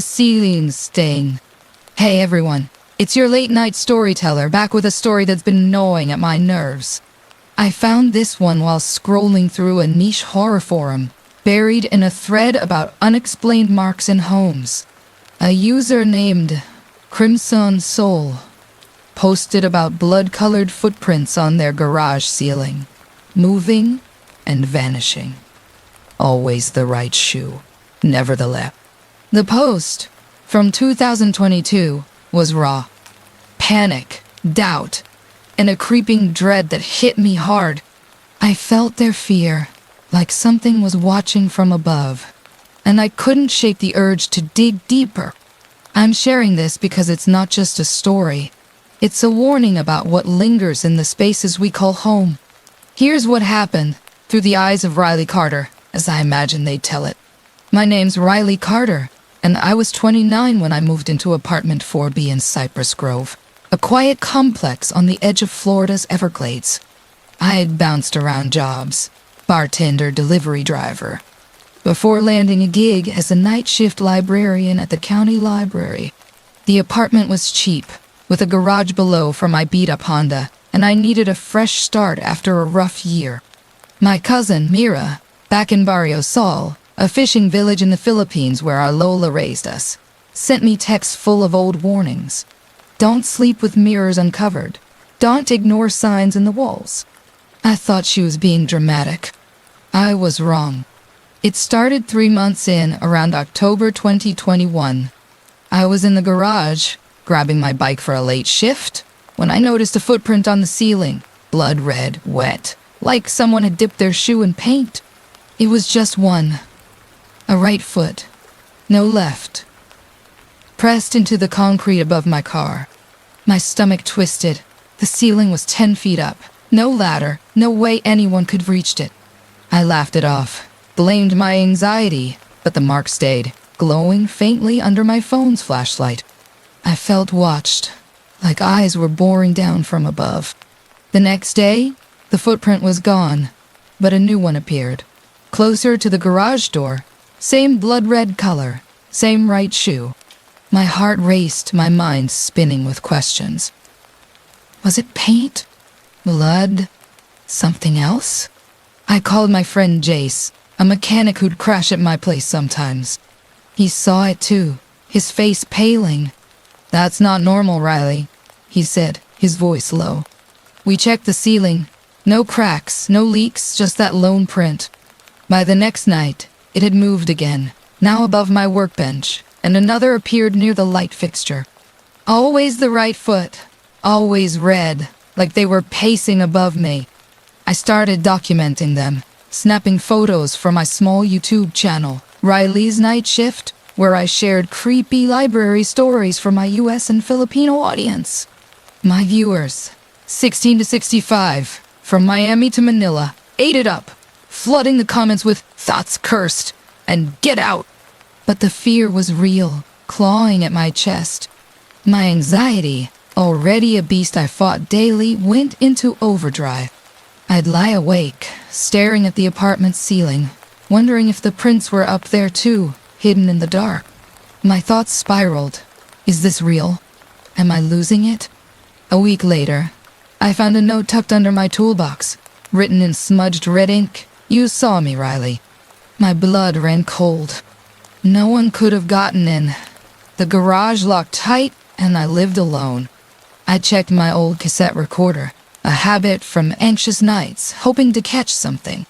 Ceiling stain. Hey everyone, it's your late night storyteller back with a story that's been gnawing at my nerves. I found this one while scrolling through a niche horror forum, buried in a thread about unexplained marks in homes. A user named Crimson Soul posted about blood-colored footprints on their garage ceiling, moving and vanishing. Always the right shoe, never the left. The post, from 2022, was raw. Panic, doubt, and a creeping dread that hit me hard. I felt their fear, like something was watching from above, and I couldn't shake the urge to dig deeper. I'm sharing this because it's not just a story. It's a warning about what lingers in the spaces we call home. Here's what happened, through the eyes of Riley Carter, as I imagine they'd tell it. My name's Riley Carter, and I was 29 when I moved into apartment 4B in Cypress Grove, a quiet complex on the edge of Florida's Everglades. I had bounced around jobs, bartender, delivery driver, before landing a gig as a night shift librarian at the county library. The apartment was cheap, with a garage below for my beat-up Honda, and I needed a fresh start after a rough year. My cousin, Mira, back in Barrio Sol, a fishing village in the Philippines where our Lola raised us, sent me texts full of old warnings. Don't sleep with mirrors uncovered. Don't ignore signs in the walls. I thought she was being dramatic. I was wrong. It started 3 months in, around October 2021. I was in the garage, grabbing my bike for a late shift, when I noticed a footprint on the ceiling, blood red, wet, like someone had dipped their shoe in paint. It was just one. A right foot, no left, pressed into the concrete above my car. My stomach twisted. The ceiling was 10 feet up. No ladder, no way anyone could have reached it. I laughed it off, blamed my anxiety, but the mark stayed, glowing faintly under my phone's flashlight. I felt watched, like eyes were boring down from above. The next day, the footprint was gone, but a new one appeared, closer to the garage door. Same blood-red color, same right shoe. My heart raced, my mind spinning with questions. Was it paint? Blood? Something else? I called my friend Jace, a mechanic who'd crash at my place sometimes. He saw it too, his face paling. That's not normal, Riley, he said, his voice low. We checked the ceiling. No cracks, no leaks, just that lone print. By the next night, it had moved again, now above my workbench, and another appeared near the light fixture. Always the right foot, always red, like they were pacing above me. I started documenting them, snapping photos for my small YouTube channel, Riley's Night Shift, where I shared creepy library stories for my US and Filipino audience. My viewers, 16 to 65, from Miami to Manila, ate it up, flooding the comments with "thoughts cursed" and "get out." But the fear was real, clawing at my chest. My anxiety, already a beast I fought daily, went into overdrive. I'd lie awake, staring at the apartment's ceiling, wondering if the prints were up there too, hidden in the dark. My thoughts spiraled. Is this real? Am I losing it? A week later, I found a note tucked under my toolbox, written in smudged red ink. You saw me, Riley. My blood ran cold. No one could have gotten in. The garage locked tight, and I lived alone. I checked my old cassette recorder, a habit from anxious nights, hoping to catch something.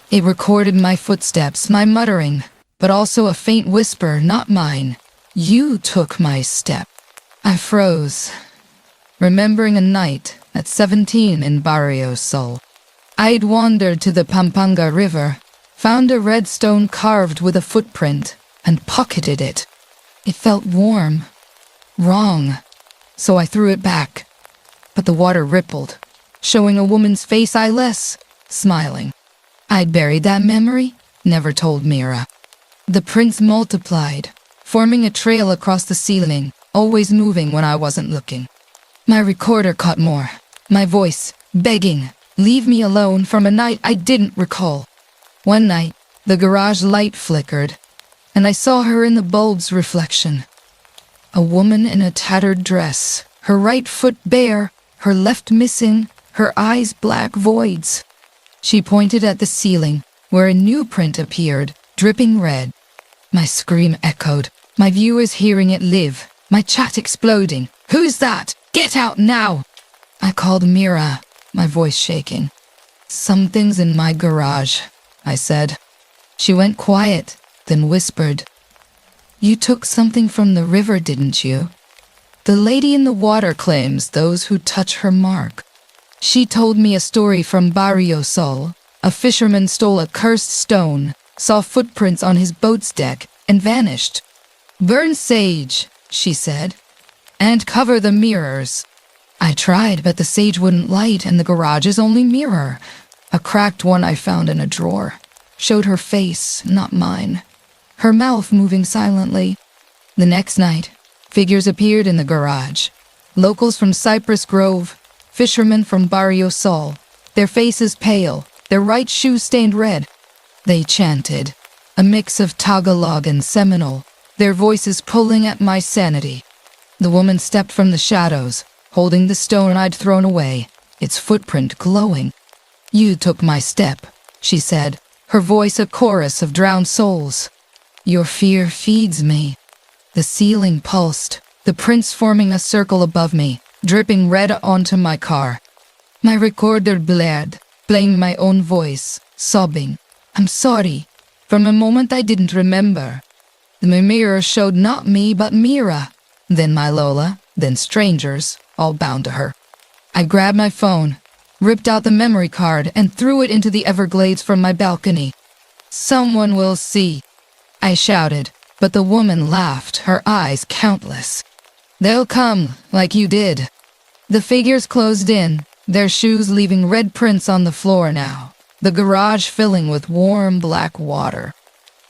It recorded my footsteps, my muttering, but also a faint whisper, not mine. You took my step. I froze, remembering a night at 17 in Barrio Sol. I'd wandered to the Pampanga River, found a red stone carved with a footprint, and pocketed it. It felt warm, wrong, so I threw it back. But the water rippled, showing a woman's face eyeless, smiling. I'd buried that memory, never told Mira. The prints multiplied, forming a trail across the ceiling, always moving when I wasn't looking. My recorder caught more, my voice begging, "Leave me alone," from a night I didn't recall. One night, the garage light flickered. and I saw her in the bulb's reflection. A woman in a tattered dress, her right foot bare, her left missing, her eyes black voids. She pointed at the ceiling, where a new print appeared, dripping red. My scream echoed, my viewers hearing it live, my chat exploding. "Who's that? Get out now!" I called Mira, my voice shaking. "Something's in my garage," I said. She went quiet, then whispered, "You took something from the river, didn't you? The lady in the water claims those who touch her mark. She told me a story from Barrio Sol. A fisherman stole a cursed stone, saw footprints on his boat's deck, and vanished. Burn sage," she said, "and cover the mirrors." I tried, but the sage wouldn't light, and the garage's only mirror, a cracked one I found in a drawer, showed her face, not mine, her mouth moving silently. The next night, figures appeared in the garage. Locals from Cypress Grove, fishermen from Barrio Sol, their faces pale, their right shoes stained red. They chanted, a mix of Tagalog and Seminole, their voices pulling at my sanity. The woman stepped from the shadows, holding the stone I'd thrown away, its footprint glowing. "You took my step," she said, her voice a chorus of drowned souls. "Your fear feeds me." The ceiling pulsed, the prints forming a circle above me, dripping red onto my car. My recorder blared, playing my own voice, sobbing, "I'm sorry." From a moment I didn't remember. The mirror showed not me but Mira, then my Lola, then strangers, all bound to her. I grabbed my phone, ripped out the memory card, and threw it into the Everglades from my balcony. "Someone will see," I shouted, but the woman laughed, her eyes countless. "They'll come, like you did." The figures closed in, their shoes leaving red prints on the floor now, the garage filling with warm black water.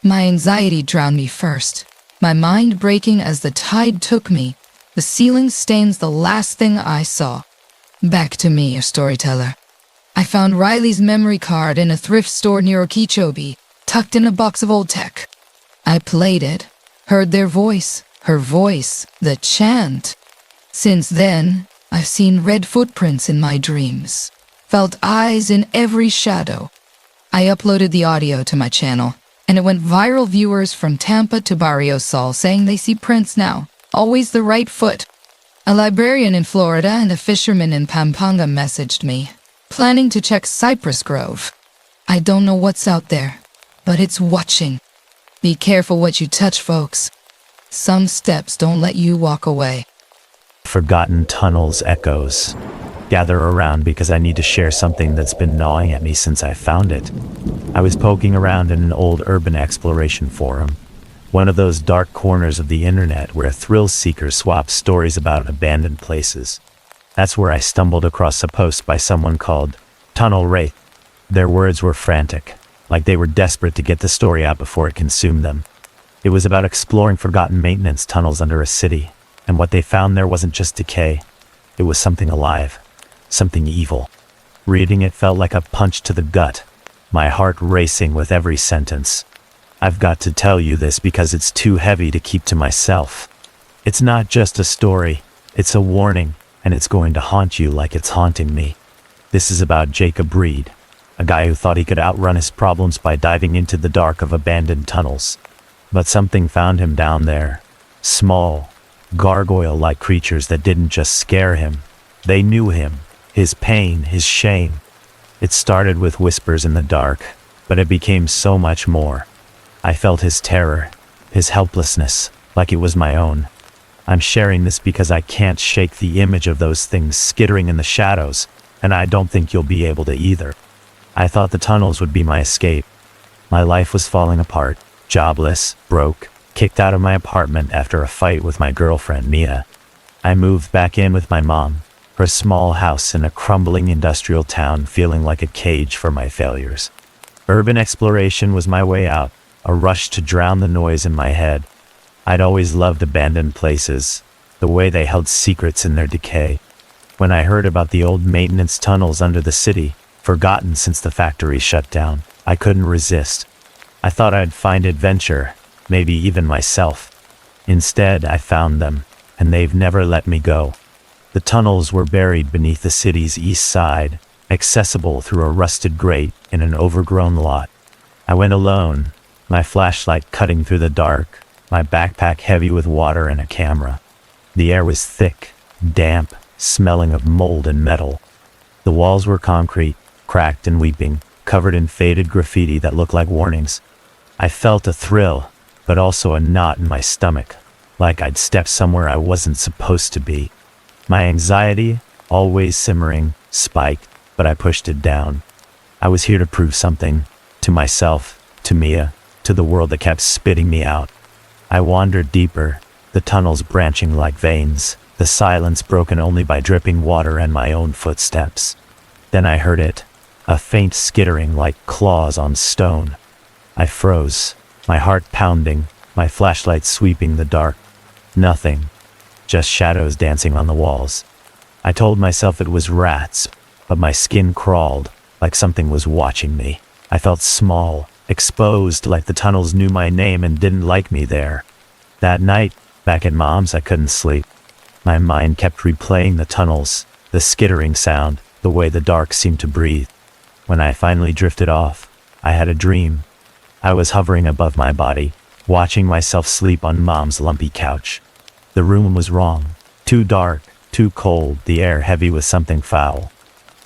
My anxiety drowned me first, my mind breaking as the tide took me. The ceiling stains the last thing I saw. Back to me, your storyteller. I found Riley's memory card in a thrift store near Okeechobee, tucked in a box of old tech. I played it, heard their voice, her voice, the chant. Since then, I've seen red footprints in my dreams, felt eyes in every shadow. I uploaded the audio to my channel, and it went viral. Viewers from Tampa to Barrio Sol saying they see prints now, always the right foot. A librarian in Florida and a fisherman in Pampanga messaged me, planning to check Cypress Grove. I don't know what's out there, but it's watching. Be careful what you touch, folks. Some steps don't let you walk away. Forgotten Tunnels echoes. Gather around because I need to share something that's been gnawing at me since I found it. I was poking around in an old urban exploration forum, one of those dark corners of the internet where thrill seekers swap stories about abandoned places. That's where I stumbled across a post by someone called Tunnel Wraith. Their words were frantic, like they were desperate to get the story out before it consumed them. It was about exploring forgotten maintenance tunnels under a city, and what they found there wasn't just decay. It was something alive, something evil. Reading it felt like a punch to the gut, my heart racing with every sentence. I've got to tell you this because it's too heavy to keep to myself. It's not just a story, it's a warning, and it's going to haunt you like it's haunting me. This is about Jacob Reed, a guy who thought he could outrun his problems by diving into the dark of abandoned tunnels. But something found him down there. Small, gargoyle-like creatures that didn't just scare him. They knew him, his pain, his shame. It started with whispers in the dark, but it became so much more. I felt his terror, his helplessness, like it was my own. I'm sharing this because I can't shake the image of those things skittering in the shadows, and I don't think you'll be able to either. I thought the tunnels would be my escape. My life was falling apart, jobless, broke, kicked out of my apartment after a fight with my girlfriend Mia. I moved back in with my mom, her small house in a crumbling industrial town feeling like a cage for my failures. Urban exploration was my way out, a rush to drown the noise in my head. I'd always loved abandoned places, the way they held secrets in their decay. When I heard about the old maintenance tunnels under the city, forgotten since the factory shut down, I couldn't resist. I thought I'd find adventure, maybe even myself. Instead, I found them, and they've never let me go. The tunnels were buried beneath the city's east side, accessible through a rusted grate in an overgrown lot. I went alone, my flashlight cutting through the dark, my backpack heavy with water and a camera. The air was thick, damp, smelling of mold and metal. The walls were concrete, cracked and weeping, covered in faded graffiti that looked like warnings. I felt a thrill, but also a knot in my stomach, like I'd stepped somewhere I wasn't supposed to be. My anxiety, always simmering, spiked, but I pushed it down. I was here to prove something, to myself, to Mia, to the world that kept spitting me out. I wandered deeper, the tunnels branching like veins, the silence broken only by dripping water and my own footsteps. Then I heard it, a faint skittering like claws on stone. I froze, my heart pounding, my flashlight sweeping the dark. Nothing, just shadows dancing on the walls. I told myself it was rats, but my skin crawled, like something was watching me. I felt small, exposed, like the tunnels knew my name and didn't like me there. That night, back at Mom's, I couldn't sleep. My mind kept replaying the tunnels, the skittering sound, the way the dark seemed to breathe. When I finally drifted off, I had a dream. I was hovering above my body, watching myself sleep on Mom's lumpy couch. The room was wrong. Too dark, too cold, the air heavy with something foul.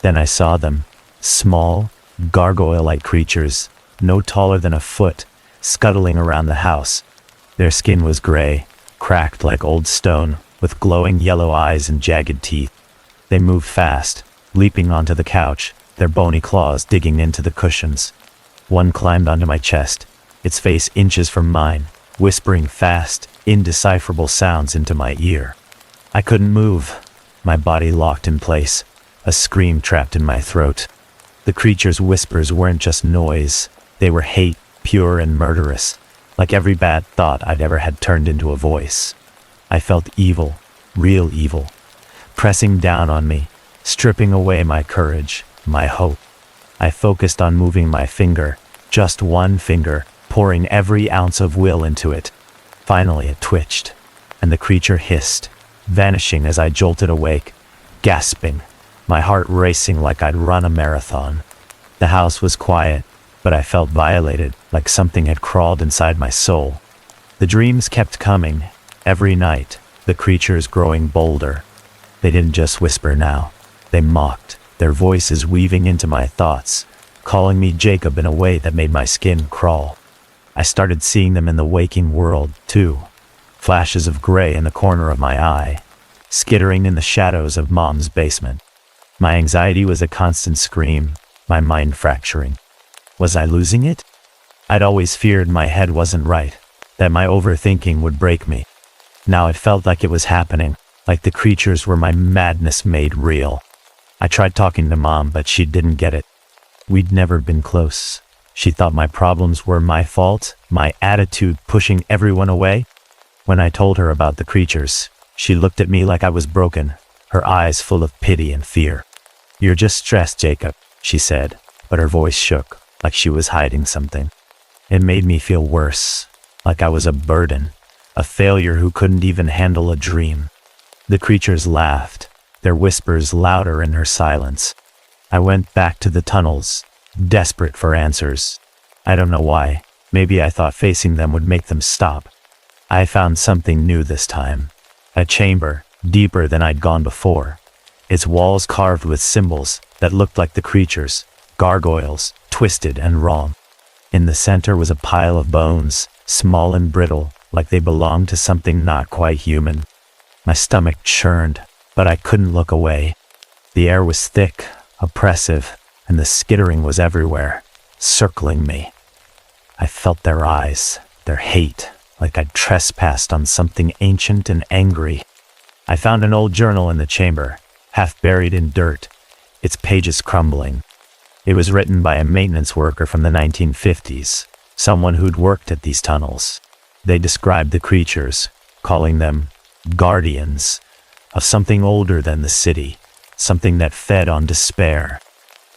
Then I saw them. Small, gargoyle-like creatures, no taller than a foot, scuttling around the house. Their skin was gray, cracked like old stone, with glowing yellow eyes and jagged teeth. They moved fast, leaping onto the couch, their bony claws digging into the cushions. One climbed onto my chest, its face inches from mine, whispering fast, indecipherable sounds into my ear. I couldn't move, my body locked in place, a scream trapped in my throat. The creature's whispers weren't just noise, they were hate, pure and murderous, like every bad thought I'd ever had turned into a voice. I felt evil, real evil, pressing down on me, stripping away my courage, my hope. I focused on moving my finger, just one finger, pouring every ounce of will into it. Finally it twitched, and the creature hissed, vanishing as I jolted awake, gasping, my heart racing like I'd run a marathon. The house was quiet, but I felt violated, like something had crawled inside my soul. The dreams kept coming, every night, the creatures growing bolder. They didn't just whisper now, they mocked, their voices weaving into my thoughts, calling me Jacob in a way that made my skin crawl. I started seeing them in the waking world, too. Flashes of gray in the corner of my eye, skittering in the shadows of Mom's basement. My anxiety was a constant scream, my mind fracturing. Was I losing it? I'd always feared my head wasn't right, that my overthinking would break me. Now it felt like it was happening, like the creatures were my madness made real. I tried talking to Mom, but she didn't get it. We'd never been close. She thought my problems were my fault, my attitude pushing everyone away. When I told her about the creatures, she looked at me like I was broken, her eyes full of pity and fear. "You're just stressed, Jacob," she said, but her voice shook, like she was hiding something. It made me feel worse, like I was a burden, a failure who couldn't even handle a dream. The creatures laughed, their whispers louder in her silence. I went back to the tunnels, desperate for answers. I don't know why. Maybe I thought facing them would make them stop. I found something new this time. A chamber, deeper than I'd gone before. Its walls carved with symbols that looked like the creatures, gargoyles, twisted and wrong. In the center was a pile of bones, small and brittle, like they belonged to something not quite human. My stomach churned, but I couldn't look away. The air was thick, oppressive, and the skittering was everywhere, circling me. I felt their eyes, their hate, like I'd trespassed on something ancient and angry. I found an old journal in the chamber, half buried in dirt, its pages crumbling. It was written by a maintenance worker from the 1950s, someone who'd worked at these tunnels. They described the creatures, calling them guardians of something older than the city, something that fed on despair.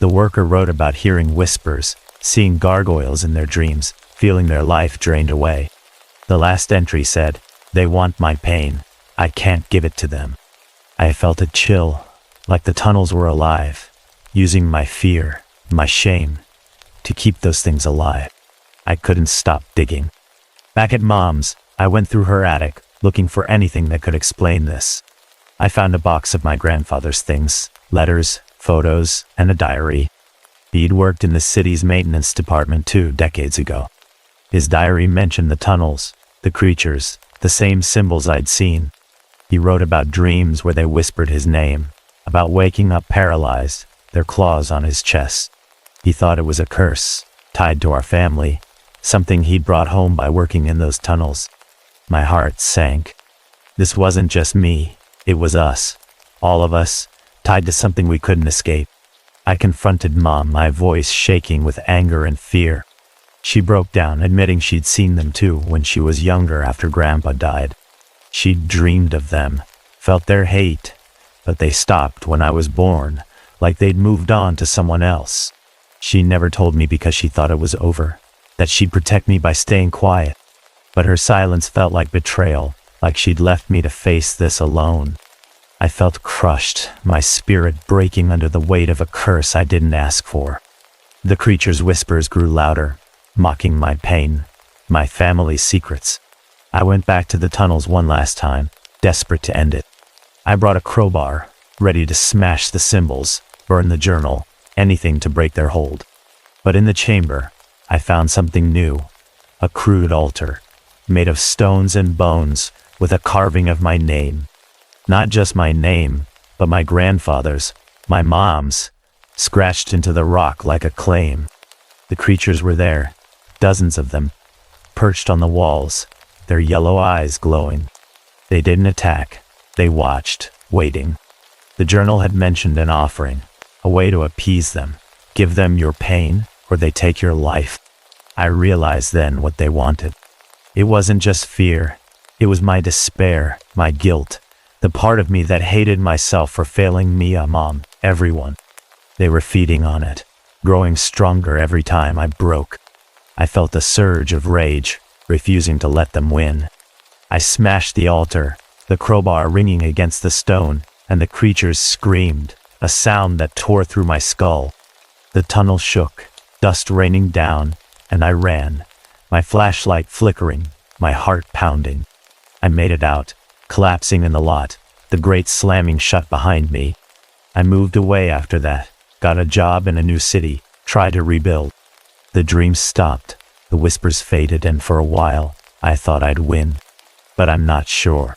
The worker wrote about hearing whispers, seeing gargoyles in their dreams, feeling their life drained away. The last entry said, "They want my pain. I can't give it to them." I felt a chill, like the tunnels were alive, using my fear, my shame, to keep those things alive. I couldn't stop digging. Back at Mom's, I went through her attic, looking for anything that could explain this. I found a box of my grandfather's things, letters, photos, and a diary. He'd worked in the city's maintenance department 2 decades ago. His diary mentioned the tunnels, the creatures, the same symbols I'd seen. He wrote about dreams where they whispered his name, about waking up paralyzed, their claws on his chest. He thought it was a curse, tied to our family, something he'd brought home by working in those tunnels. My heart sank. This wasn't just me, it was us, all of us, tied to something we couldn't escape. I confronted Mom, my voice shaking with anger and fear. She broke down, admitting she'd seen them too when she was younger after Grandpa died. She'd dreamed of them, felt their hate, but they stopped when I was born, like they'd moved on to someone else. She never told me because she thought it was over, that she'd protect me by staying quiet. But her silence felt like betrayal, like she'd left me to face this alone. I felt crushed, my spirit breaking under the weight of a curse I didn't ask for. The creature's whispers grew louder, mocking my pain, my family's secrets. I went back to the tunnels one last time, desperate to end it. I brought a crowbar, ready to smash the symbols, burn the journal, anything to break their hold. But in the chamber, I found something new, a crude altar, made of stones and bones, with a carving of my name. Not just my name, but my grandfather's, my mom's, scratched into the rock like a claim. The creatures were there, dozens of them, perched on the walls, their yellow eyes glowing. They didn't attack, they watched, waiting. The journal had mentioned an offering, a way to appease them, give them your pain, or they take your life. I realized then what they wanted. It wasn't just fear, it was my despair, my guilt, the part of me that hated myself for failing Mia, Mom, everyone. They were feeding on it, growing stronger every time I broke. I felt a surge of rage, refusing to let them win. I smashed the altar, the crowbar ringing against the stone, and the creatures screamed, a sound that tore through my skull. The tunnel shook, dust raining down, and I ran, my flashlight flickering, my heart pounding. I made it out, collapsing in the lot, the grate slamming shut behind me. I moved away after that, got a job in a new city, tried to rebuild. The dreams stopped, the whispers faded, and for a while, I thought I'd win. But I'm not sure.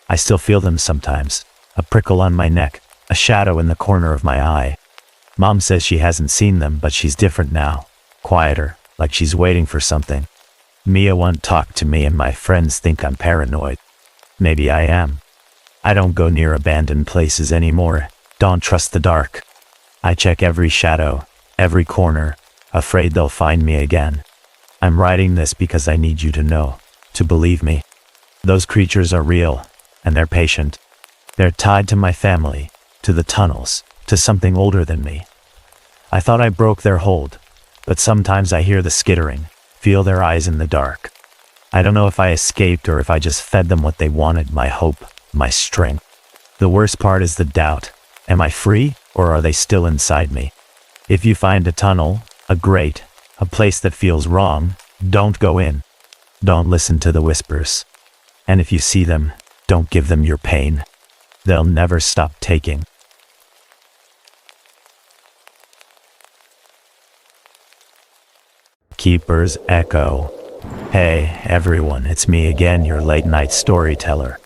I still feel them sometimes, a prickle on my neck, a shadow in the corner of my eye. Mom says she hasn't seen them, but she's different now, quieter, like she's waiting for something. Mia won't talk to me and my friends think I'm paranoid. Maybe I am. I don't go near abandoned places anymore, don't trust the dark. I check every shadow, every corner, afraid they'll find me again. I'm writing this because I need you to know, to believe me. Those creatures are real, and they're patient. They're tied to my family, to the tunnels, to something older than me. I thought I broke their hold, but sometimes I hear the skittering, feel their eyes in the dark. I don't know if I escaped or if I just fed them what they wanted, my hope, my strength. The worst part is the doubt. Am I free, or are they still inside me? If you find a tunnel, a grate, a place that feels wrong, don't go in. Don't listen to the whispers. And if you see them, don't give them your pain. They'll never stop taking. Keeper's Echo. Hey, everyone, it's me again, your late-night storyteller.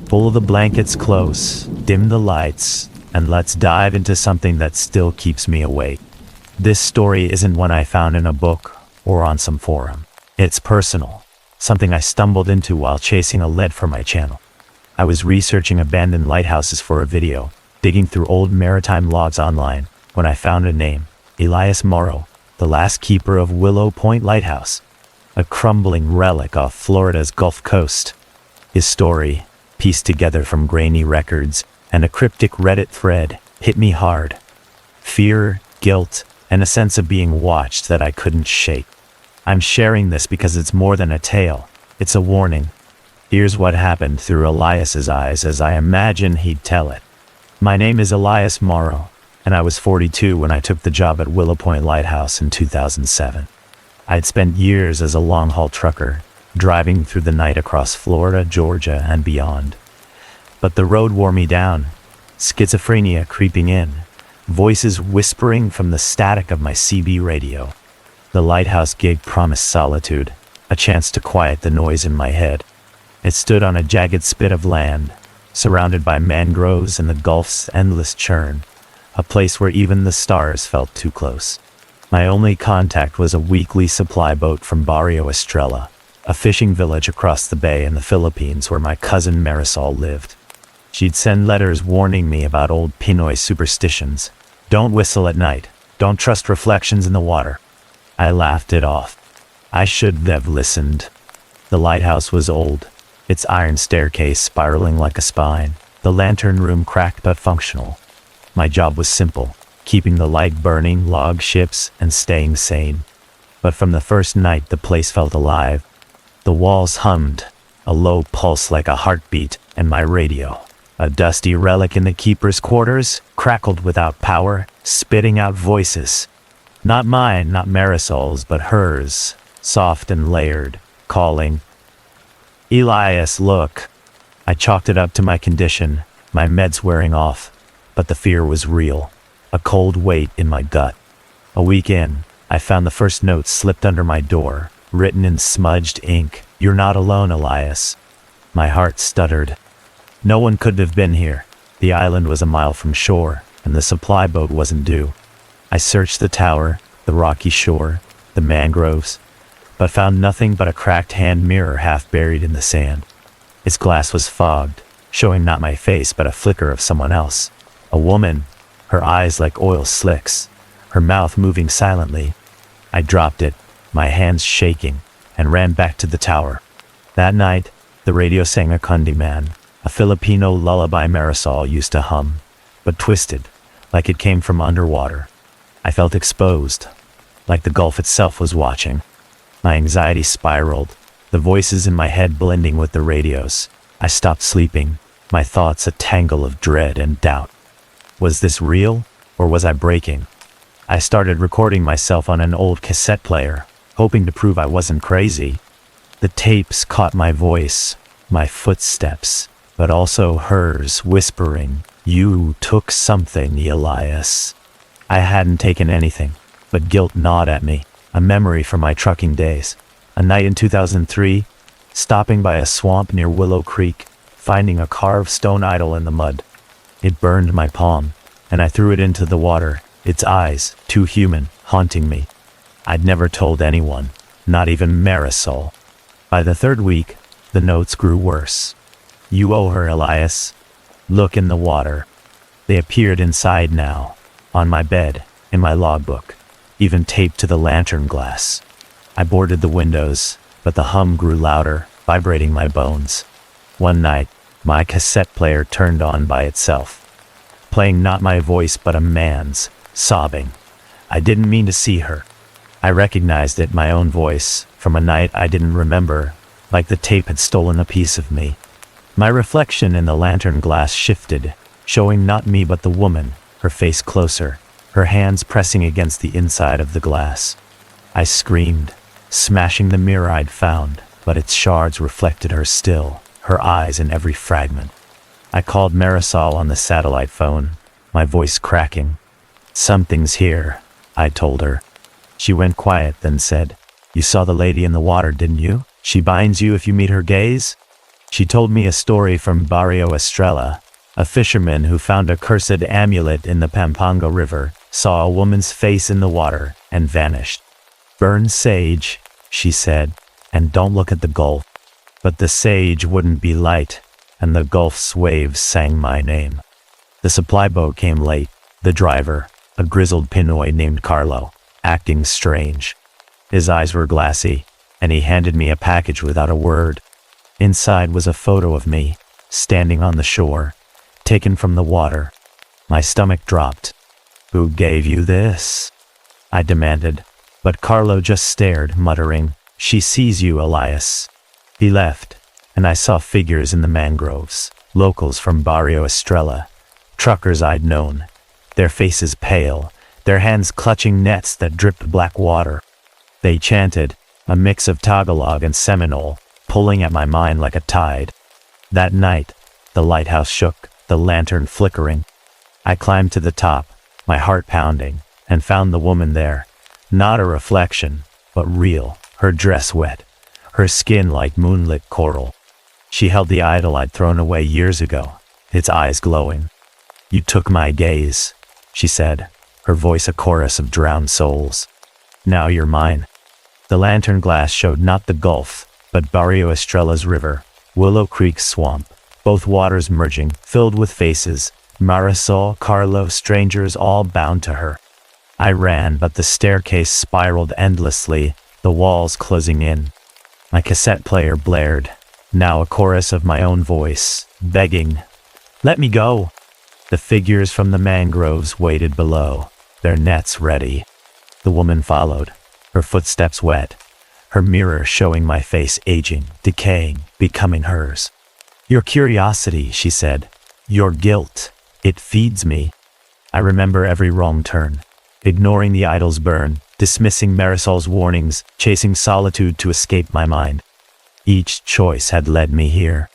Pull the blankets close, dim the lights, and let's dive into something that still keeps me awake. This story isn't one I found in a book or on some forum. It's personal, something I stumbled into while chasing a lead for my channel. I was researching abandoned lighthouses for a video, digging through old maritime logs online, when I found a name, Elias Morrow, the last keeper of Willow Point Lighthouse, a crumbling relic off Florida's Gulf Coast. His story, pieced together from grainy records and a cryptic Reddit thread, hit me hard. Fear, guilt, and a sense of being watched that I couldn't shake. I'm sharing this because it's more than a tale. It's a warning. Here's what happened through Elias's eyes as I imagine he'd tell it. My name is Elias Morrow, and I was 42 when I took the job at Willow Point Lighthouse in 2007. I'd spent years as a long-haul trucker, driving through the night across Florida, Georgia, and beyond. But the road wore me down, schizophrenia creeping in, voices whispering from the static of my CB radio. The lighthouse gig promised solitude, a chance to quiet the noise in my head. It stood on a jagged spit of land, surrounded by mangroves and the Gulf's endless churn, a place where even the stars felt too close. My only contact was a weekly supply boat from Barrio Estrella, a fishing village across the bay in the Philippines where my cousin Marisol lived. She'd send letters warning me about old Pinoy superstitions. Don't whistle at night. Don't trust reflections in the water. I laughed it off. I should have listened. The lighthouse was old, its iron staircase spiraling like a spine, the lantern room cracked but functional. My job was simple, keeping the light burning, log ships, and staying sane. But from the first night the place felt alive. The walls hummed, a low pulse like a heartbeat, and my radio, a dusty relic in the keeper's quarters, crackled without power, spitting out voices. Not mine, not Marisol's, but hers, soft and layered, calling, "Elias, look." I chalked it up to my condition, my meds wearing off, but the fear was real, a cold weight in my gut. A week in, I found the first note slipped under my door, written in smudged ink, "You're not alone, Elias." My heart stuttered. No one could have been here. The island was a mile from shore, and the supply boat wasn't due. I searched the tower, the rocky shore, the mangroves, but found nothing but a cracked hand mirror half buried in the sand. Its glass was fogged, showing not my face but a flicker of someone else. A woman, her eyes like oil slicks, her mouth moving silently. I dropped it, my hands shaking, and ran back to the tower. That night, the radio sang a kundiman, a Filipino lullaby Marisol used to hum, but twisted, like it came from underwater. I felt exposed, like the Gulf itself was watching. My anxiety spiraled, the voices in my head blending with the radios. I stopped sleeping, my thoughts a tangle of dread and doubt. Was this real, or was I breaking? I started recording myself on an old cassette player, hoping to prove I wasn't crazy. The tapes caught my voice, my footsteps, but also hers, whispering, "You took something, Elias." I hadn't taken anything, but guilt gnawed at me, a memory from my trucking days. A night in 2003, stopping by a swamp near Willow Creek, finding a carved stone idol in the mud. It burned my palm, and I threw it into the water, its eyes, too human, haunting me. I'd never told anyone, not even Marisol. By the third week, the notes grew worse. "You owe her, Elias. Look in the water." They appeared inside now, on my bed, in my logbook, even taped to the lantern glass. I boarded the windows, but the hum grew louder, vibrating my bones. One night, my cassette player turned on by itself, playing not my voice but a man's, sobbing. I didn't mean to see her. I recognized it, my own voice, from a night I didn't remember, like the tape had stolen a piece of me. My reflection in the lantern glass shifted, showing not me but the woman, her face closer, her hands pressing against the inside of the glass. I screamed, smashing the mirror I'd found, but its shards reflected her still, her eyes in every fragment. I called Marisol on the satellite phone, my voice cracking. "Something's here," I told her. She went quiet, then said, "You saw the lady in the water, didn't you? She binds you if you meet her gaze." She told me a story from Barrio Estrella. A fisherman who found a cursed amulet in the Pampanga River saw a woman's face in the water and vanished. "Burn sage," she said, "and don't look at the Gulf." But the sage wouldn't be light, and the Gulf's waves sang my name. The supply boat came late, the driver, a grizzled Pinoy named Carlo, acting strange. His eyes were glassy, and he handed me a package without a word. Inside was a photo of me, standing on the shore, taken from the water. My stomach dropped. "Who gave you this?" I demanded, but Carlo just stared, muttering, "She sees you, Elias." He left, and I saw figures in the mangroves, locals from Barrio Estrella, truckers I'd known, their faces pale, their hands clutching nets that dripped black water. They chanted, a mix of Tagalog and Seminole, pulling at my mind like a tide. That night, the lighthouse shook, the lantern flickering. I climbed to the top, my heart pounding, and found the woman there. Not a reflection, but real, her dress wet, her skin like moonlit coral. She held the idol I'd thrown away years ago, its eyes glowing. You took my gaze, she said, her voice a chorus of drowned souls. Now you're mine. The lantern glass showed not the Gulf, but Barrio Estrella's river, Willow Creek's swamp, both waters merging, filled with faces, Marisol, Carlo, strangers all bound to her. I ran, but the staircase spiraled endlessly, the walls closing in. My cassette player blared, now a chorus of my own voice, begging, "Let me go!" The figures from the mangroves waited below, their nets ready. The woman followed, her footsteps wet, her mirror showing my face aging, decaying, becoming hers. Your curiosity, she said, your guilt, it feeds me. I remember every wrong turn, ignoring the idol's burn, dismissing Marisol's warnings, chasing solitude to escape my mind. Each choice had led me here.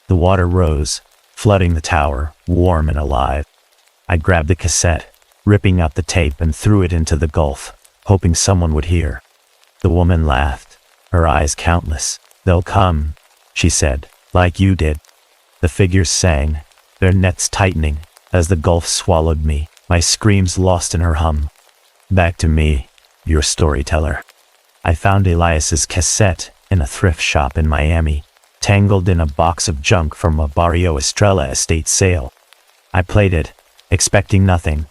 The water rose, flooding the tower, warm and alive. I grabbed the cassette, ripping out the tape and threw it into the gulf, hoping someone would hear. The woman laughed, her eyes countless. They'll come, she said, like you did. The figures sang, their nets tightening, as the gulf swallowed me, my screams lost in her hum. Back to me, your storyteller. I found Elias's cassette in a thrift shop in Miami, tangled in a box of junk from a Barrio Estrella estate sale. I played it, expecting nothing,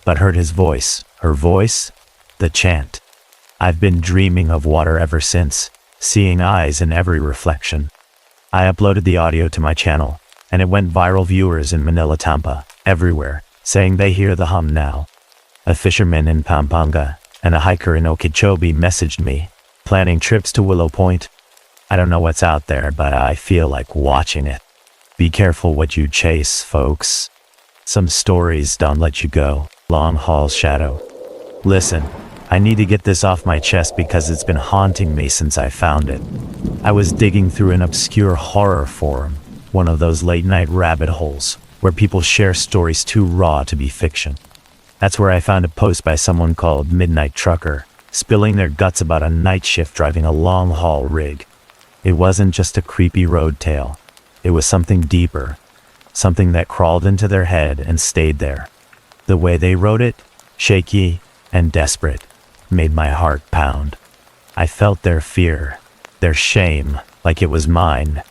but heard his voice, her voice, the chant. I've been dreaming of water ever since, seeing eyes in every reflection. I uploaded the audio to my channel, and it went viral. Viewers in Manila, Tampa, everywhere, saying they hear the hum now. A fisherman in Pampanga and a hiker in Okeechobee messaged me, planning trips to Willow Point. I don't know what's out there, but I feel like watching it. Be careful what you chase, folks. Some stories don't let you go. Long haul shadow. Listen, I need to get this off my chest because it's been haunting me since I found it. I was digging through an obscure horror forum, one of those late-night rabbit holes where people share stories too raw to be fiction. That's where I found a post by someone called Midnight Trucker, spilling their guts about a night shift driving a long-haul rig. It wasn't just a creepy road tale. It was something deeper, something that crawled into their head and stayed there. The way they wrote it, shaky and desperate, made my heart pound. I felt their fear, their shame, like it was mine.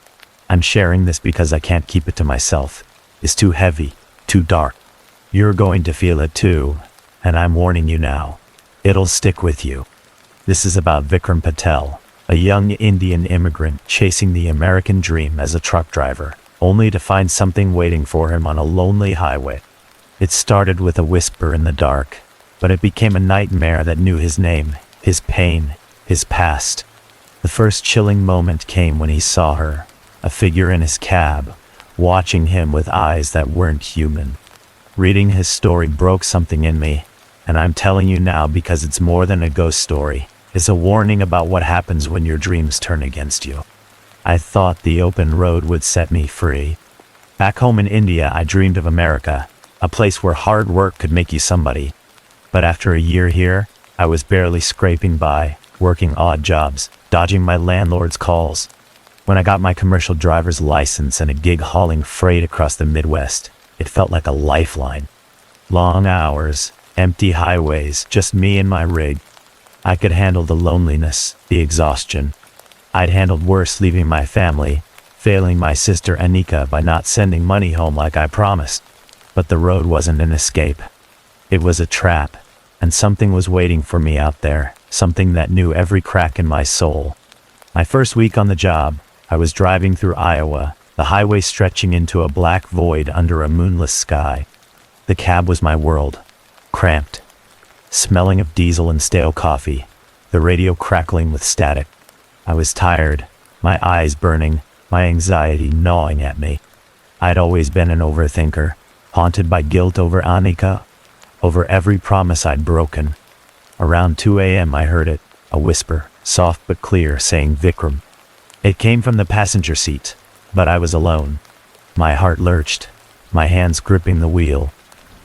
I'm sharing this because I can't keep it to myself. It's too heavy, too dark. You're going to feel it too, and I'm warning you now. It'll stick with you. This is about Vikram Patel, a young Indian immigrant chasing the American dream as a truck driver, only to find something waiting for him on a lonely highway. It started with a whisper in the dark, but it became a nightmare that knew his name, his pain, his past. The first chilling moment came when he saw her, a figure in his cab, watching him with eyes that weren't human. Reading his story broke something in me, and I'm telling you now because it's more than a ghost story. It's a warning about what happens when your dreams turn against you. I thought the open road would set me free. Back home in India, I dreamed of America, a place where hard work could make you somebody. But after a year here, I was barely scraping by, working odd jobs, dodging my landlord's calls. When I got my commercial driver's license and a gig hauling freight across the Midwest, it felt like a lifeline. Long hours, empty highways, just me and my rig. I could handle the loneliness, the exhaustion. I'd handled worse leaving my family, failing my sister Anika by not sending money home like I promised. But the road wasn't an escape. It was a trap, and something was waiting for me out there, something that knew every crack in my soul. My first week on the job, I was driving through Iowa, the highway stretching into a black void under a moonless sky. The cab was my world, cramped, smelling of diesel and stale coffee, the radio crackling with static. I was tired, my eyes burning, my anxiety gnawing at me. I'd always been an overthinker, haunted by guilt over Annika, over every promise I'd broken. Around 2 a.m. I heard it, a whisper, soft but clear, saying Vikram. It came from the passenger seat, but I was alone. My heart lurched, my hands gripping the wheel.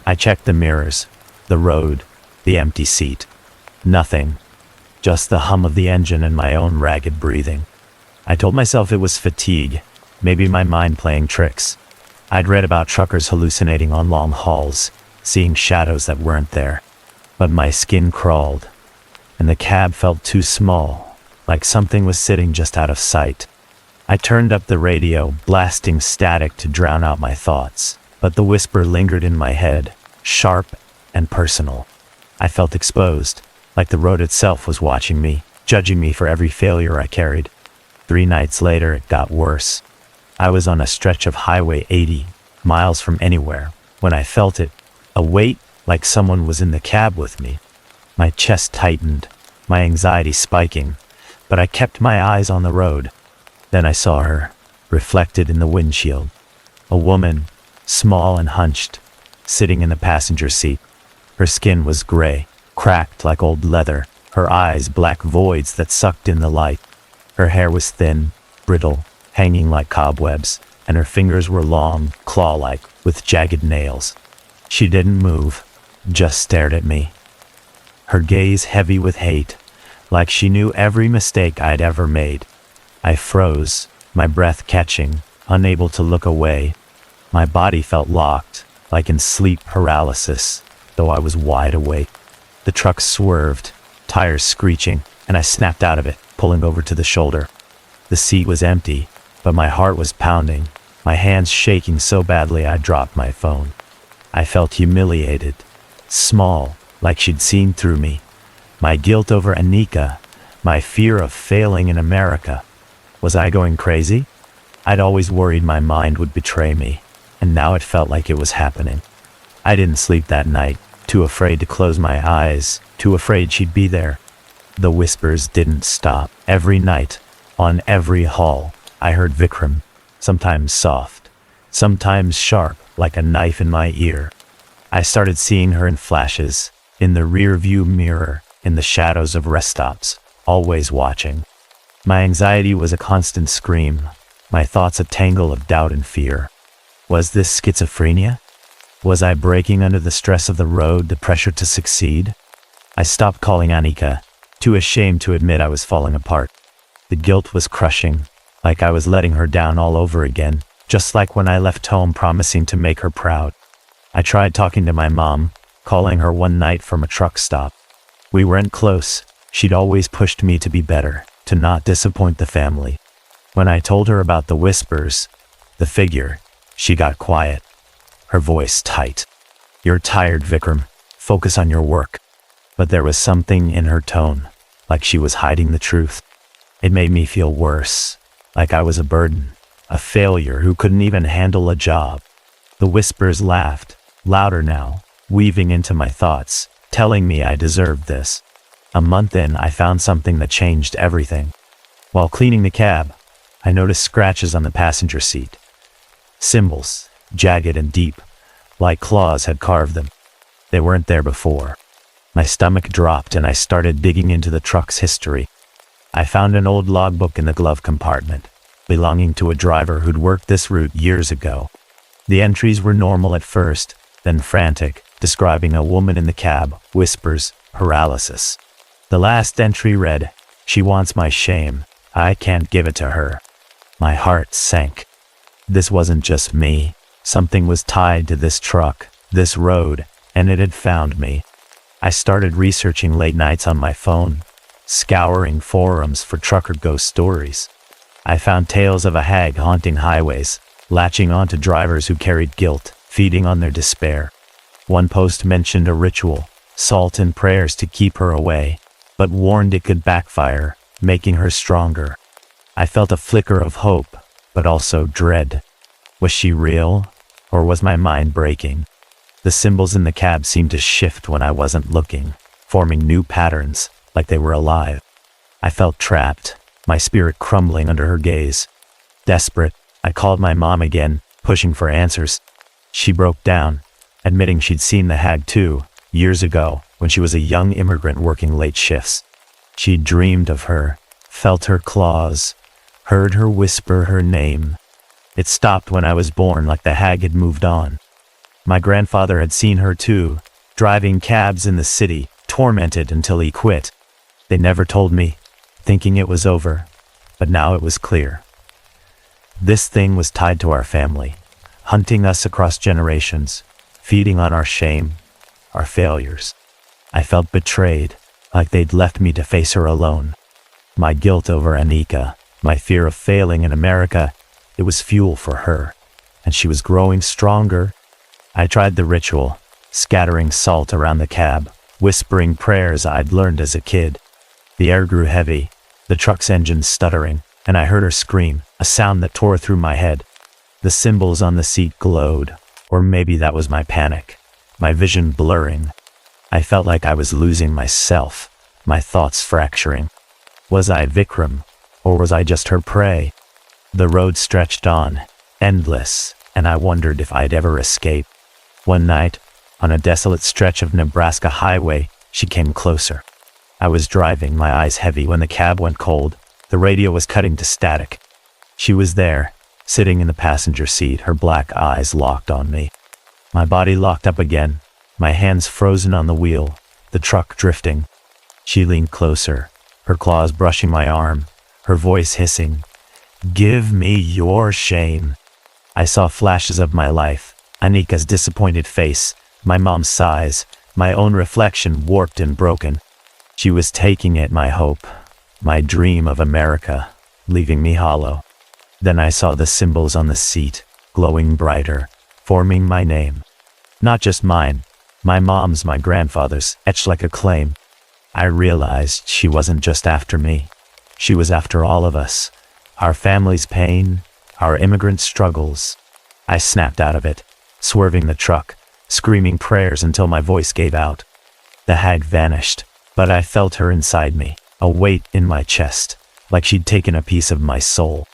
I checked the mirrors, the road, the empty seat. Nothing. Just the hum of the engine and my own ragged breathing. I told myself it was fatigue, maybe my mind playing tricks. I'd read about truckers hallucinating on long hauls, seeing shadows that weren't there. But my skin crawled, and the cab felt too small, like something was sitting just out of sight. I turned up the radio, blasting static to drown out my thoughts, but the whisper lingered in my head, sharp and personal. I felt exposed, like the road itself was watching me, judging me for every failure I carried. 3 nights later, it got worse. I was on a stretch of Highway 80, miles from anywhere, when I felt it, a weight like someone was in the cab with me. My chest tightened, my anxiety spiking, but I kept my eyes on the road. Then I saw her, reflected in the windshield. A woman, small and hunched, sitting in the passenger seat. Her skin was gray, cracked like old leather, her eyes black voids that sucked in the light. Her hair was thin, brittle, hanging like cobwebs, and her fingers were long, claw-like, with jagged nails. She didn't move, just stared at me. Her gaze heavy with hate, like she knew every mistake I'd ever made. I froze, my breath catching, unable to look away. My body felt locked, like in sleep paralysis, though I was wide awake. The truck swerved, tires screeching, and I snapped out of it, pulling over to the shoulder. The seat was empty, but my heart was pounding, my hands shaking so badly I dropped my phone. I felt humiliated, small, like she'd seen through me. My guilt over Anika, my fear of failing in America. Was I going crazy? I'd always worried my mind would betray me, and now it felt like it was happening. I didn't sleep that night, too afraid to close my eyes, too afraid she'd be there. The whispers didn't stop. Every night, on every haul, I heard Vikram, sometimes soft, sometimes sharp, like a knife in my ear. I started seeing her in flashes, in the rear-view mirror, in the shadows of rest stops, always watching. My anxiety was a constant scream, my thoughts a tangle of doubt and fear. Was this schizophrenia? Was I breaking under the stress of the road, the pressure to succeed? I stopped calling Anika, too ashamed to admit I was falling apart. The guilt was crushing, like I was letting her down all over again, just like when I left home promising to make her proud. I tried talking to my mom, calling her one night from a truck stop. We weren't close. She'd always pushed me to be better, to not disappoint the family. When I told her about the whispers, the figure, she got quiet, her voice tight. "You're tired, Vikram. Focus on your work." But there was something in her tone, like she was hiding the truth. It made me feel worse, like I was a burden, a failure who couldn't even handle a job. The whispers laughed, louder now, weaving into my thoughts, telling me I deserved this. A month in, I found something that changed everything. While cleaning the cab, I noticed scratches on the passenger seat. Symbols, jagged and deep, like claws had carved them. They weren't there before. My stomach dropped and I started digging into the truck's history. I found an old logbook in the glove compartment, belonging to a driver who'd worked this route years ago. The entries were normal at first, then frantic, describing a woman in the cab, whispers, paralysis. The last entry read, "She wants my shame. I can't give it to her." My heart sank. This wasn't just me. Something was tied to this truck, this road, and it had found me. I started researching late nights on my phone, scouring forums for trucker ghost stories. I found tales of a hag haunting highways, latching onto drivers who carried guilt, feeding on their despair. One post mentioned a ritual, salt and prayers to keep her away, but warned it could backfire, making her stronger. I felt a flicker of hope, but also dread. Was she real, or was my mind breaking? The symbols in the cab seemed to shift when I wasn't looking, forming new patterns, like they were alive. I felt trapped, my spirit crumbling under her gaze. Desperate, I called my mom again, pushing for answers. She broke down, admitting she'd seen the hag too, years ago, when she was a young immigrant working late shifts. She'd dreamed of her, felt her claws, heard her whisper her name. It stopped when I was born, like the hag had moved on. My grandfather had seen her too, driving cabs in the city, tormented until he quit. They never told me, thinking it was over, but now it was clear. This thing was tied to our family, hunting us across generations, feeding on our shame, our failures. I felt betrayed, like they'd left me to face her alone. My guilt over Anika, my fear of failing in America, it was fuel for her, and she was growing stronger. I tried the ritual, scattering salt around the cab, whispering prayers I'd learned as a kid. The air grew heavy, the truck's engine stuttering, and I heard her scream, a sound that tore through my head. The symbols on the seat glowed, or maybe that was my panic, my vision blurring. I felt like I was losing myself, my thoughts fracturing. Was I Vikram, or was I just her prey? The road stretched on, endless, and I wondered if I'd ever escape. One night, on a desolate stretch of Nebraska highway, she came closer. I was driving, my eyes heavy, when the cab went cold. The radio was cutting to static. She was there, sitting in the passenger seat, her black eyes locked on me. My body locked up again, my hands frozen on the wheel, the truck drifting. She leaned closer, her claws brushing my arm, her voice hissing, "Give me your shame." I saw flashes of my life, Anika's disappointed face, my mom's sighs, my own reflection warped and broken. She was taking it, my hope, my dream of America, leaving me hollow. Then I saw the symbols on the seat, glowing brighter, forming my name. Not just mine, my mom's, my grandfather's, etched like a claim. I realized she wasn't just after me. She was after all of us. Our family's pain, our immigrant struggles. I snapped out of it, swerving the truck, screaming prayers until my voice gave out. The hag vanished, but I felt her inside me, a weight in my chest, like she'd taken a piece of my soul.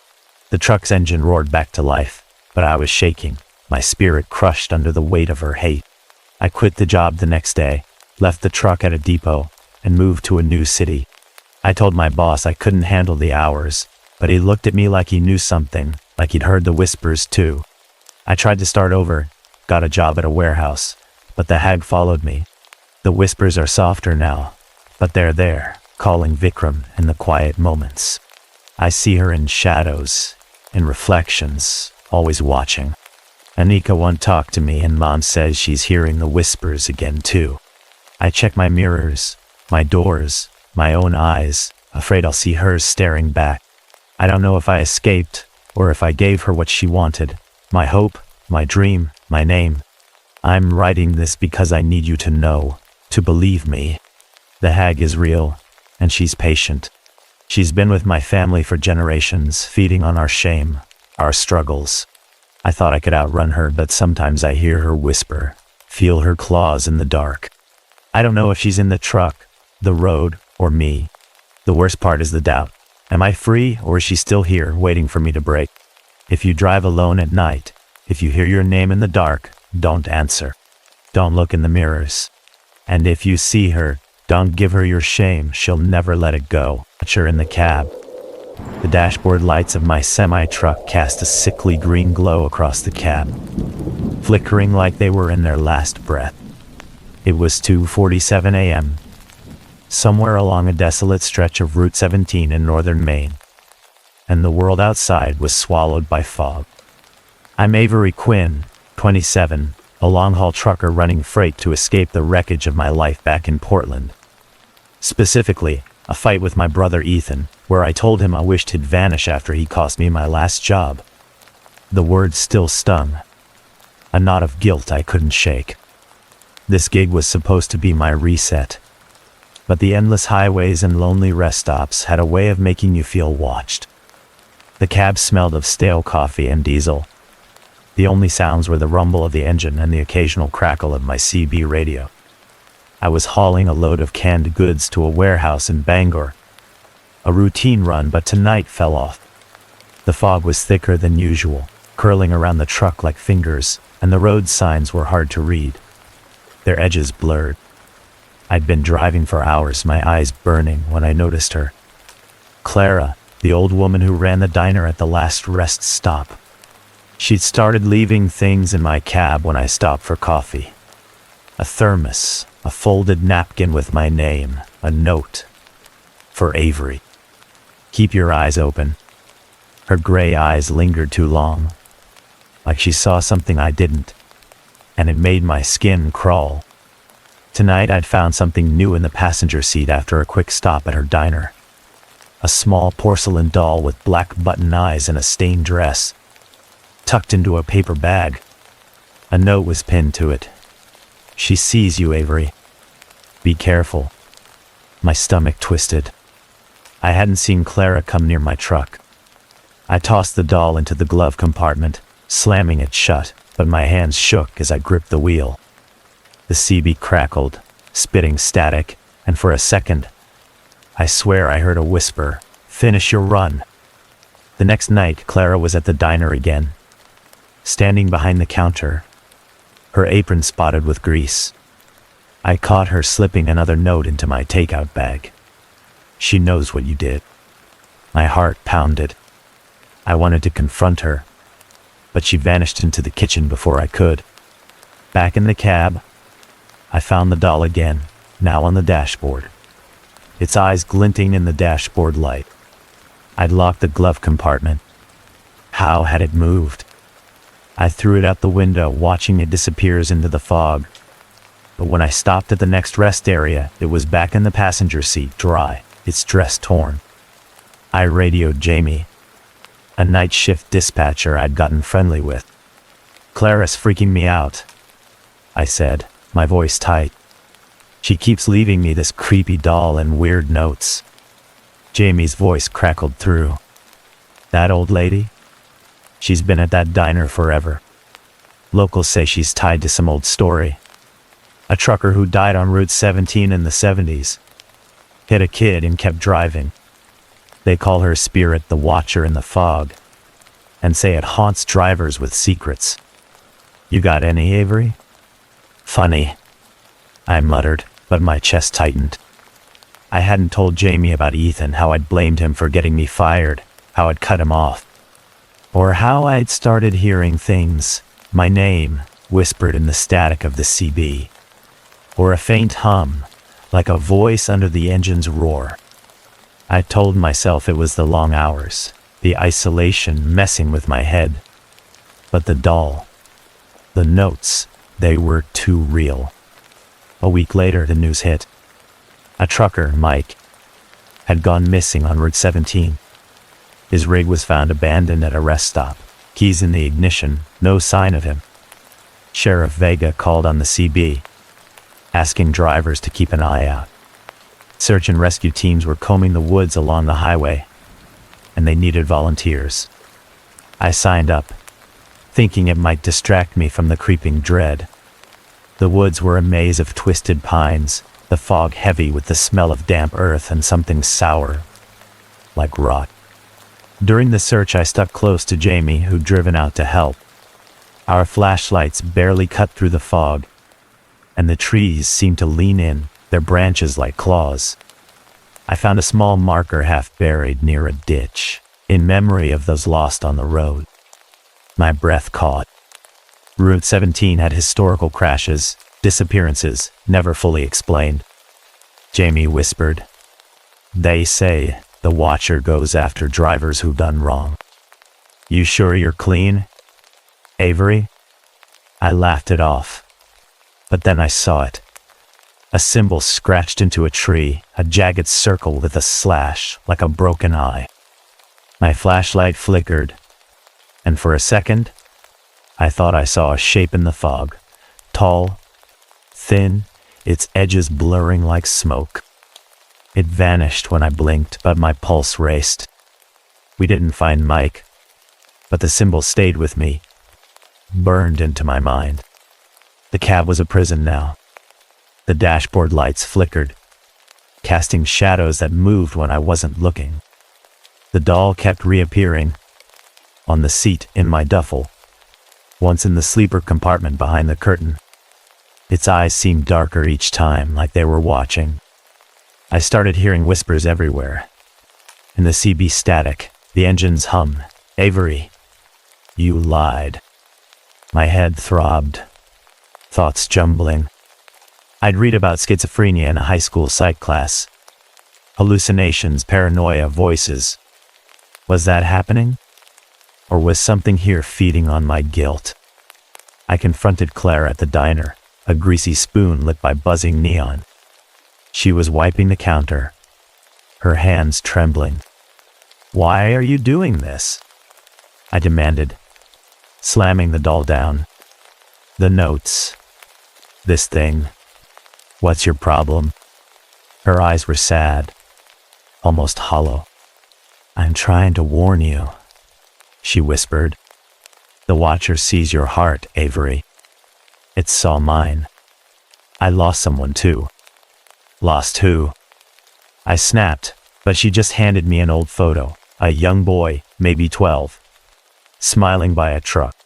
The truck's engine roared back to life, but I was shaking, my spirit crushed under the weight of her hate. I quit the job the next day, left the truck at a depot, and moved to a new city. I told my boss I couldn't handle the hours, but he looked at me like he knew something, like he'd heard the whispers too. I tried to start over, got a job at a warehouse, but the hag followed me. The whispers are softer now, but they're there, calling Vikram in the quiet moments. I see her in shadows, in reflections, always watching. Anika won't talk to me, and Mom says she's hearing the whispers again too. I check my mirrors, my doors, my own eyes, afraid I'll see hers staring back. I don't know if I escaped, or if I gave her what she wanted, my hope, my dream, my name. I'm writing this because I need you to know, to believe me. The hag is real, and she's patient. She's been with my family for generations, feeding on our shame, our struggles. I thought I could outrun her, but sometimes I hear her whisper, feel her claws in the dark. I don't know if she's in the truck, the road, or me. The worst part is the doubt. Am I free, or is she still here, waiting for me to break? If you drive alone at night, if you hear your name in the dark, don't answer. Don't look in the mirrors. And if you see her, don't give her your shame, she'll never let it go. Watch her in the cab. The dashboard lights of my semi-truck cast a sickly green glow across the cab, flickering like they were in their last breath. It was 2:47 a.m., somewhere along a desolate stretch of Route 17 in northern Maine, and the world outside was swallowed by fog. I'm Avery Quinn, 27, a long-haul trucker running freight to escape the wreckage of my life back in Portland. Specifically, a fight with my brother Ethan, where I told him I wished he'd vanish after he cost me my last job. The words still stung, a knot of guilt I couldn't shake. This gig was supposed to be my reset, but the endless highways and lonely rest stops had a way of making you feel watched. The cab smelled of stale coffee and diesel. The only sounds were the rumble of the engine and the occasional crackle of my CB radio. I was hauling a load of canned goods to a warehouse in Bangor. A routine run, but tonight fell off. The fog was thicker than usual, curling around the truck like fingers, and the road signs were hard to read. Their edges blurred. I'd been driving for hours, my eyes burning, when I noticed her. Clara, the old woman who ran the diner at the last rest stop. She'd started leaving things in my cab when I stopped for coffee. A thermos, a folded napkin with my name, a note. For Avery. Keep your eyes open. Her gray eyes lingered too long, like she saw something I didn't, and it made my skin crawl. Tonight I'd found something new in the passenger seat after a quick stop at her diner. A small porcelain doll with black button eyes and a stained dress, tucked into a paper bag. A note was pinned to it. She sees you, Avery. Be careful. My stomach twisted. I hadn't seen Clara come near my truck. I tossed the doll into the glove compartment, slamming it shut, but my hands shook as I gripped the wheel. The CB crackled, spitting static, and for a second, I swear I heard a whisper, "Finish your run." The next night, Clara was at the diner again, standing behind the counter, her apron spotted with grease. I caught her slipping another note into my takeout bag. She knows what you did. My heart pounded. I wanted to confront her, but she vanished into the kitchen before I could. Back in the cab, I found the doll again, now on the dashboard, its eyes glinting in the dashboard light. I'd locked the glove compartment. How had it moved? I threw it out the window, watching it disappear into the fog. But when I stopped at the next rest area, it was back in the passenger seat, dry, its dress torn. I radioed Jamie, a night shift dispatcher I'd gotten friendly with. "Clara's freaking me out," I said, my voice tight. "She keeps leaving me this creepy doll and weird notes." Jamie's voice crackled through. "That old lady? She's been at that diner forever. Locals say she's tied to some old story. A trucker who died on Route 17 in the 70s. Hit a kid and kept driving. They call her spirit the Watcher in the Fog, and say it haunts drivers with secrets. You got any, Avery?" "Funny," I muttered, but my chest tightened. I hadn't told Jamie about Ethan, how I'd blamed him for getting me fired, how I'd cut him off, or how I'd started hearing things, my name, whispered in the static of the CB, or a faint hum, like a voice under the engine's roar. I told myself it was the long hours, the isolation messing with my head. But the doll, the notes, they were too real. A week later, the news hit. A trucker, Mike, had gone missing on Route 17. His rig was found abandoned at a rest stop, keys in the ignition, no sign of him. Sheriff Vega called on the CB, asking drivers to keep an eye out. Search and rescue teams were combing the woods along the highway, and they needed volunteers. I signed up, thinking it might distract me from the creeping dread. The woods were a maze of twisted pines, the fog heavy with the smell of damp earth and something sour, like rot. During the search, I stuck close to Jamie, who'd driven out to help. Our flashlights barely cut through the fog, and the trees seemed to lean in, their branches like claws. I found a small marker half buried near a ditch, in memory of those lost on the road. My breath caught. Route 17 had historical crashes, disappearances, never fully explained. Jamie whispered, "They say the Watcher goes after drivers who've done wrong. You sure you're clean, Avery?" I laughed it off. But then I saw it. A symbol scratched into a tree, a jagged circle with a slash, like a broken eye. My flashlight flickered, and for a second, I thought I saw a shape in the fog. Tall, thin, its edges blurring like smoke. It vanished when I blinked, but my pulse raced. We didn't find Mike, but the symbol stayed with me, burned into my mind. The cab was a prison now. The dashboard lights flickered. casting shadows that moved when I wasn't looking. The doll kept reappearing on the seat in my duffel, once in the sleeper compartment behind the curtain. Its eyes seemed darker each time, like they were watching. I started hearing whispers everywhere. In the CB static, the engines hum. Avery, you lied. My head throbbed, thoughts jumbling. I'd read about schizophrenia in a high school psych class. Hallucinations, paranoia, voices. Was that happening? Or was something here feeding on my guilt? I confronted Claire at the diner, a greasy spoon lit by buzzing neon. She was wiping the counter, her hands trembling. Why are you doing this? I demanded, slamming the doll down. The notes. This thing. What's your problem? Her eyes were sad, almost hollow. I'm trying to warn you, she whispered. The Watcher sees your heart, Avery. It saw mine. I lost someone too. Lost who? I snapped, but she just handed me an old photo, a young boy, maybe 12, smiling by a truck.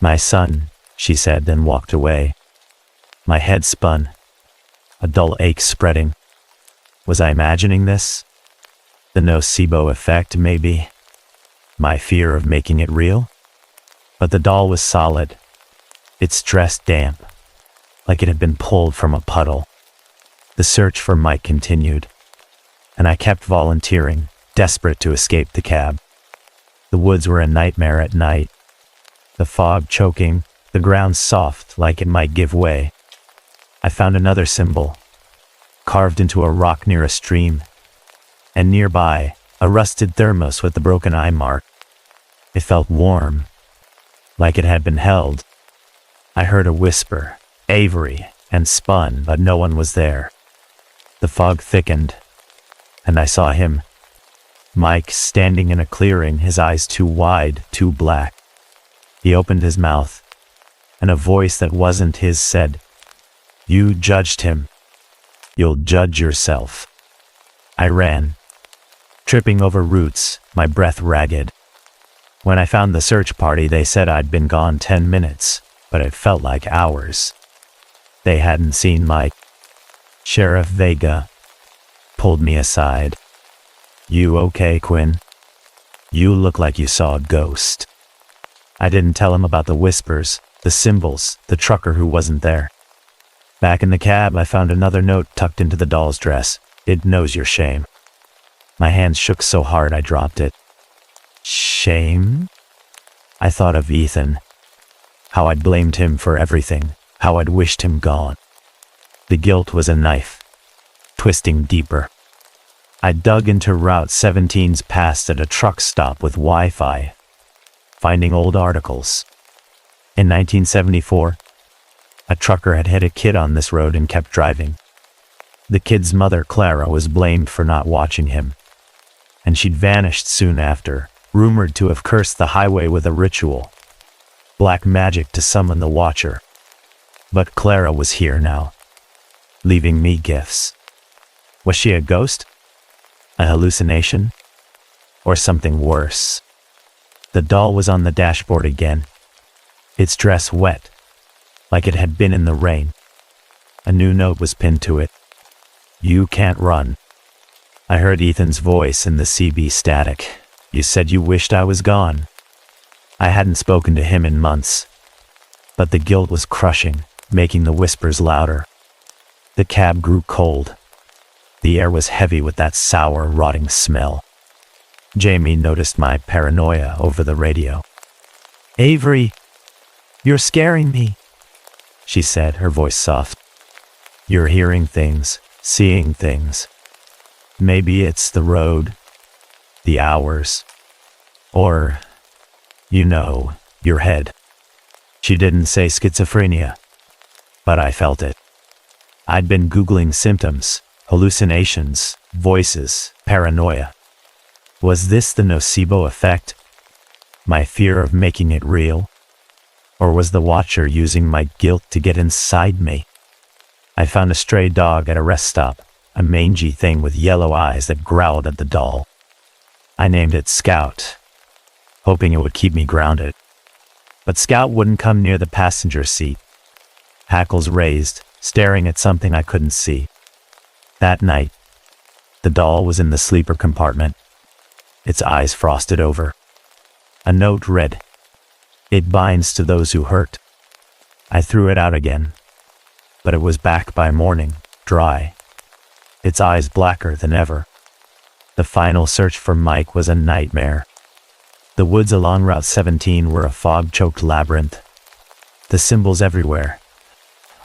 My son, she said, then walked away. My head spun, a dull ache spreading. Was I imagining this? The nocebo effect, maybe? My fear of making it real? But the doll was solid, its dress damp, like it had been pulled from a puddle. The search for Mike continued, and I kept volunteering, desperate to escape the cab. The woods were a nightmare at night, the fog choking, the ground soft like it might give way. I found another symbol, carved into a rock near a stream, and nearby, a rusted thermos with the broken eye mark. It felt warm, like it had been held. I heard a whisper, Avery, and spun, but no one was there. The fog thickened, and I saw him. Mike, standing in a clearing, his eyes too wide, too black. He opened his mouth, and a voice that wasn't his said, You judged him. You'll judge yourself. I ran, tripping over roots, my breath ragged. When I found the search party, they said I'd been gone 10 minutes, but it felt like hours. They hadn't seen Mike. Sheriff Vega pulled me aside. You okay, Quinn? You look like you saw a ghost. I didn't tell him about the whispers, the symbols, the trucker who wasn't there. Back in the cab, I found another note tucked into the doll's dress. It knows your shame. My hands shook so hard I dropped it. Shame? I thought of Ethan. How I'd blamed him for everything. How I'd wished him gone. The guilt was a knife, twisting deeper. I dug into Route 17's past at a truck stop with Wi-Fi, finding old articles. In 1974, a trucker had hit a kid on this road and kept driving. The kid's mother, Clara, was blamed for not watching him, and she'd vanished soon after, rumored to have cursed the highway with a ritual, black magic to summon the Watcher. But Clara was here now, leaving me gifts. Was she a ghost? A hallucination? Or something worse? The doll was on the dashboard again, its dress wet, like it had been in the rain. A new note was pinned to it. You can't run. I heard Ethan's voice in the CB static. You said you wished I was gone. I hadn't spoken to him in months, but the guilt was crushing, making the whispers louder. The cab grew cold. The air was heavy with that sour, rotting smell. Jamie noticed my paranoia over the radio. Avery, you're scaring me, she said, her voice soft. You're hearing things, seeing things. Maybe it's the road, the hours, or, your head. She didn't say schizophrenia, but I felt it. I'd been Googling symptoms, hallucinations, voices, paranoia. Was this the nocebo effect? My fear of making it real? Or was the Watcher using my guilt to get inside me? I found a stray dog at a rest stop, a mangy thing with yellow eyes that growled at the doll. I named it Scout, hoping it would keep me grounded. But Scout wouldn't come near the passenger seat, hackles raised, staring at something I couldn't see. That night, the doll was in the sleeper compartment, its eyes frosted over. A note read, "It binds to those who hurt." I threw it out again, but it was back by morning, dry, its eyes blacker than ever. The final search for Mike was a nightmare. The woods along Route 17 were a fog-choked labyrinth. The symbols everywhere,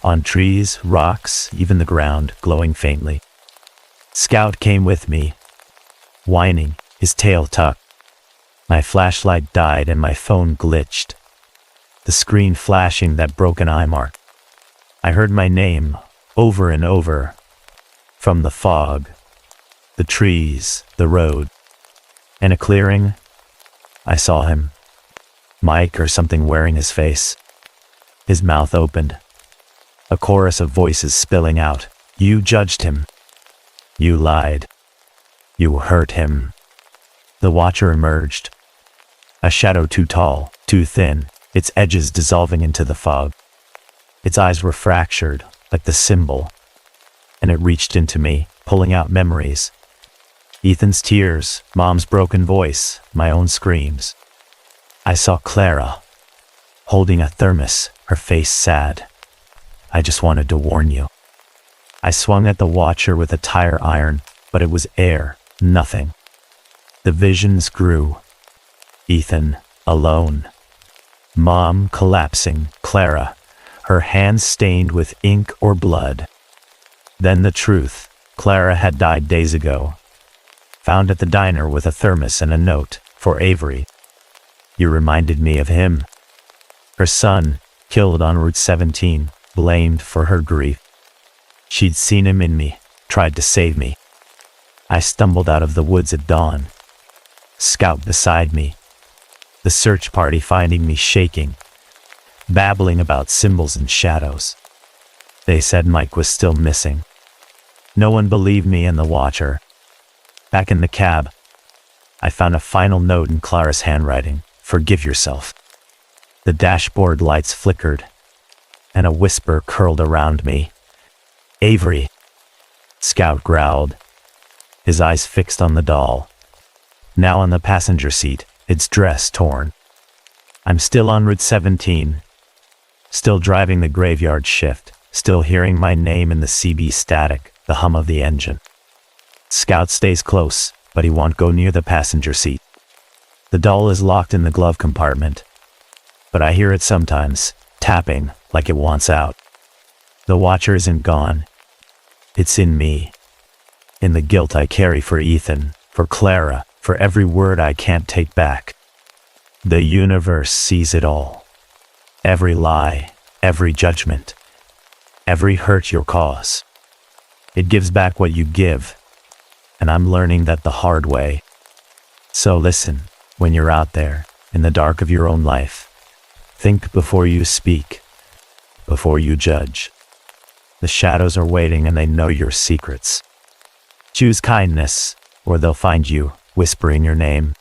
on trees, rocks, even the ground, glowing faintly. Scout came with me, whining, his tail tucked. My flashlight died and my phone glitched, the screen flashing that broken eye mark. I heard my name over and over, from the fog, the trees, the road. In a clearing, I saw him, Mike or something, wearing his face. His mouth opened, a chorus of voices spilling out. "You judged him. You lied. You hurt him." The Watcher emerged, a shadow too tall, too thin, its edges dissolving into the fog. Its eyes were fractured, like the symbol, and it reached into me, pulling out memories. Ethan's tears, Mom's broken voice, my own screams. I saw Clara, holding a thermos, her face sad. "I just wanted to warn you." I swung at the Watcher with a tire iron, but it was air, nothing. The visions grew. Ethan, alone. Mom collapsing, Clara, her hands stained with ink or blood. Then the truth, Clara had died days ago. Found at the diner with a thermos and a note, for Avery. You reminded me of him. Her son, killed on Route 17, blamed for her grief. She'd seen him in me, tried to save me. I stumbled out of the woods at dawn. Scout beside me. The search party finding me shaking, babbling about symbols and shadows. They said Mike was still missing. No one believed me and the Watcher. Back in the cab, I found a final note in Clara's handwriting. "Forgive yourself." The dashboard lights flickered, and a whisper curled around me. "Avery," Scout growled, his eyes fixed on the doll, now on the passenger seat, its dress torn. I'm still on Route 17, still driving the graveyard shift, still hearing my name in the CB static, the hum of the engine. Scout stays close, but he won't go near the passenger seat. The doll is locked in the glove compartment, but I hear it sometimes, tapping like it wants out. The Watcher isn't gone. It's in me. In the guilt I carry for Ethan, for Clara, for every word I can't take back. The universe sees it all. Every lie, every judgment, every hurt you cause. It gives back what you give, and I'm learning that the hard way. So listen, when you're out there, in the dark of your own life, think before you speak, before you judge. The shadows are waiting and they know your secrets. Choose kindness, or they'll find you, whispering your name.